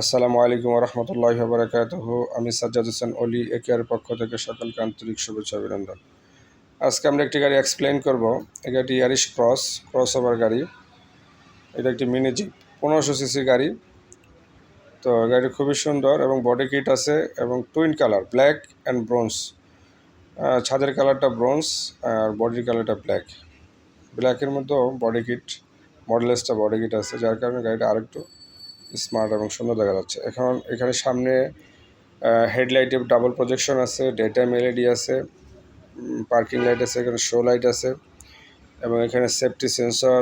আসসালামু আলাইকুম রহমতুল্লাহি ওয়া বারাকাতুহু। আমি সাজ্জাদ হোসেন অলি একের পক্ষ থেকে সকলকে আন্তরিক শুভেচ্ছা অভিনন্দন। আজকে আমরা একটি গাড়ি এক্সপ্লেইন করব। এটা একটি ইয়ারিশ ক্রসওভার গাড়ি। এটা একটি মিনি জিপ 1500 সিসি গাড়ি। তো গাড়িটি খুবই সুন্দর এবং বডি কিট আছে এবং twin colour black and bronze. ছাদের কালারটা ব্রোঞ্জ আর বডির কালারটা ব্ল্যাক। ব্ল্যাকের মধ্যেও বডি কিট মডেলেসটা বডি কিট আছে, যার কারণে গাড়িটা আরেকটু স্মার্ট এবং সুন্দর দেখা যাচ্ছে। এখানে সামনে হেডলাইটে ডাবল প্রজেকশন আছে, ডে টাইম এলইডি আছে, পার্কিং লাইট আছে, এখানে শো লাইট আছে এবং এখানে সেফটি সেন্সর,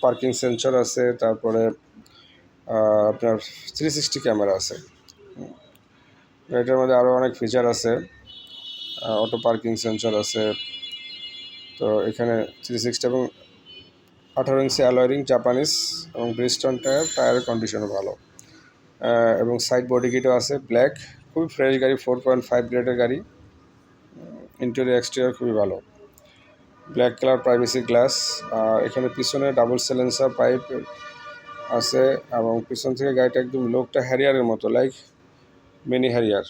পার্কিং সেন্সর আছে। তারপরে আপনার 360 ক্যামেরা আছে। এটার মধ্যে আরও অনেক ফিচার আছে, অটো পার্কিং সেন্সর আছে। তো এখানে 360 এবং 18 ইঞ্চি অ্যালয় জাপানিজ এবং ব্রিজস্টোন টায়ারের কন্ডিশনও ভালো এবং সাইড বডি কিটও আছে ব্ল্যাক। খুবই ফ্রেশ গাড়ি, 4.5 গ্রেডের গাড়ি। ইন্টেরিয়র এক্সটেরিয়র খুবই ভালো, ব্ল্যাক কালার প্রাইভেসি গ্লাস। এখানে পিছনে ডাবল সাইলেন্সার পাইপ আছে এবং পিছন থেকে গাড়িটা একদম লোকটা হ্যারিয়ারের মতো, like mini Harrier.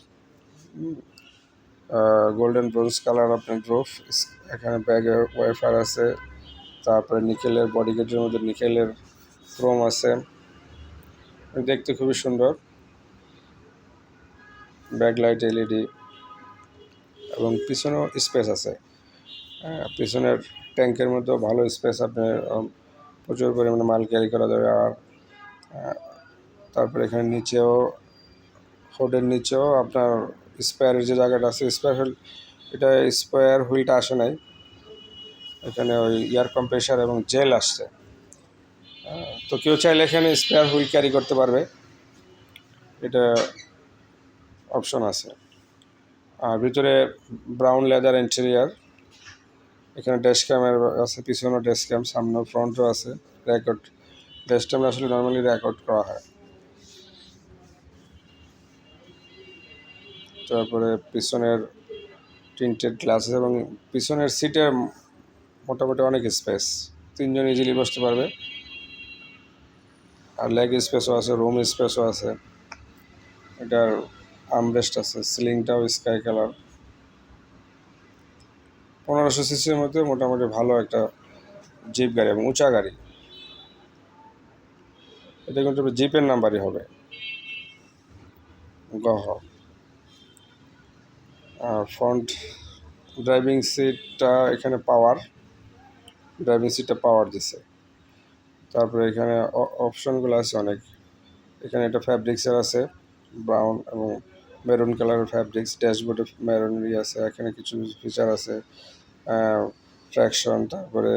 Golden bronze colour আপনার রুফ। এখানে ব্যাগে ওয়াইফার আছে, তারপরে নিকেলের বডি কিটের মধ্যে নিকেলের ক্রোম আছে, দেখতে খুবই সুন্দর। ব্যাক লাইট এলইডি এবং পিছনেও স্পেস আছে। পিছনের ট্যাঙ্কের মধ্যেও ভালো স্পেস, আপনার প্রচুর পরিমাণে মাল ক্যারি করা যাবে। আর তারপরে এখানে নিচেও, হোডের নিচেও আপনার স্পেয়ারের যে জায়গাটা আছে, স্পেয়ার হুইলটা আসে নাই, এখানে ওই এয়ার কম্প্রেসার এবং জেল আসছে। তো কেউ চাইলে এখানে স্পেয়ার হুইল ক্যারি করতে পারবে, এটা অপশন আছে। আর ভিতরে ব্রাউন লেদার ইন্টেরিয়ার। এখানে ড্যাশ ক্যামেরা আছে, পিছনেও ড্যাশ ক্যাম, সামনেও ফ্রন্টও আছে। রেকর্ড ড্যাশ ক্যামেরা আসলে নর্মালি রেকর্ড করা হয়। তারপরে পিছনের টিন্টেড গ্লাসেস এবং পিছনের সিটে মোটামুটি অনেক স্পেস, 3 জন ইজিলি বসতে পারবে। আর লেগ স্পেসও আছে, রুম স্পেসও আছে। এটার আর্মরেস্ট আছে, সিলিংটাও স্কাই কালার। 1500 সিসির মধ্যে মোটামুটি ভালো একটা জিপ গাড়ি এবং উঁচা গাড়ি। এটা কিন্তু জিপের নাম্বারই হবে, গহ। ফ্রন্ট ড্রাইভিং সিটটা এখানে ড্রাইভিং সিটটা পাওয়ার দিছে। তারপরে এখানে অপশনগুলো আছে অনেক। এখানে একটা ফ্যাব্রিক্সের আছে, ব্রাউন এবং মেরুন কালারের ফ্যাব্রিক্স। ড্যাশবোর্ডে মেরুনই আছে। এখানে কিছু ফিচার আছে, ট্র্যাকশন, তারপরে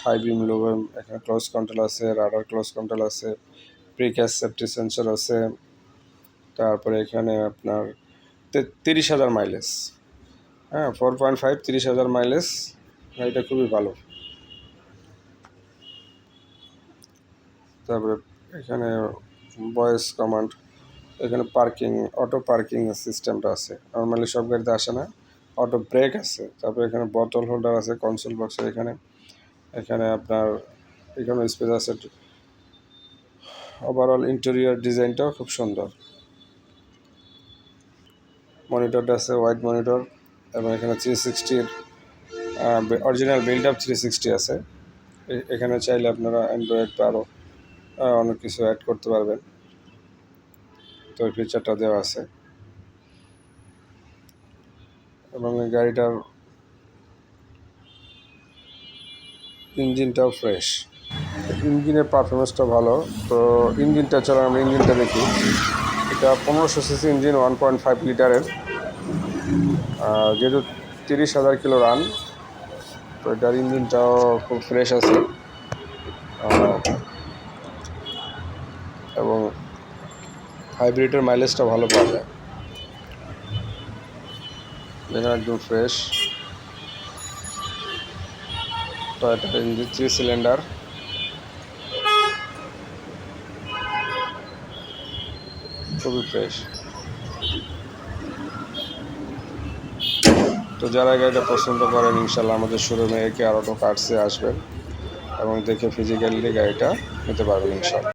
হাই বিম লো বিম। এখানে ক্লোজ কন্ট্রোল আছে, রাডার ক্লোজ কন্ট্রোল আছে, প্রিক্যাশ সেফটি সেন্সর আছে। তারপরে এখানে আপনার 30,000 মাইলেজ, 4.5 30,000 মাইলেজ। এটা খুবই ভালো। তারপরে এখানে ভয়েস কমান্ড, এখানে অটো পার্কিং সিস্টেমটা আছে, নর্মালি সব গাড়িতে আসে না। অটো ব্রেক আছে। তারপরে এখানে বোতল হোল্ডার আছে, কনসোল বক্সের এখানে আপনার এখানে স্পেস আছে। ওভারঅল ইন্টেরিয়র ডিজাইনটাও খুব সুন্দর। মনিটরটা আছে ওয়াইড মনিটর এবং এখানে 360 অরিজিনাল বিল্ড আপ 360 আছে। এখানে চাইলে আপনারা অ্যান্ড্রয়েড আরও অনেক কিছু অ্যাড করতে পারবেন, তো এই ফিচারটা দেওয়া আছে। এবং এই গাড়িটার ইঞ্জিনটাও ফ্রেশ, ইঞ্জিনের পারফরমেন্সটা ভালো। তো ইঞ্জিনটা চলো আমরা ইঞ্জিনটা দেখি। এটা 1500 সিসি ইঞ্জিন, 1.5 লিটারের, যেহেতু 30,000 কিলো রান। তো এটার ইঞ্জিনটাও খুব ফ্রেশ আছে এবং হাইব্রিডের মাইলেজটা ভালো পাওয়া যায়। দেখেন একদম ফ্রেশ। তো এটা ইঞ্জিন 3 সিলিন্ডার, খুবই ফ্রেশ। তো যারা গাড়িটা পছন্দ করেন, ইনশাল্লাহ আমাদের শোরুমে একে আর অটো কার্সে আসবেন এবং দেখে ফিজিক্যালি গাড়িটা নিতে পারবেন ইনশাল্লাহ।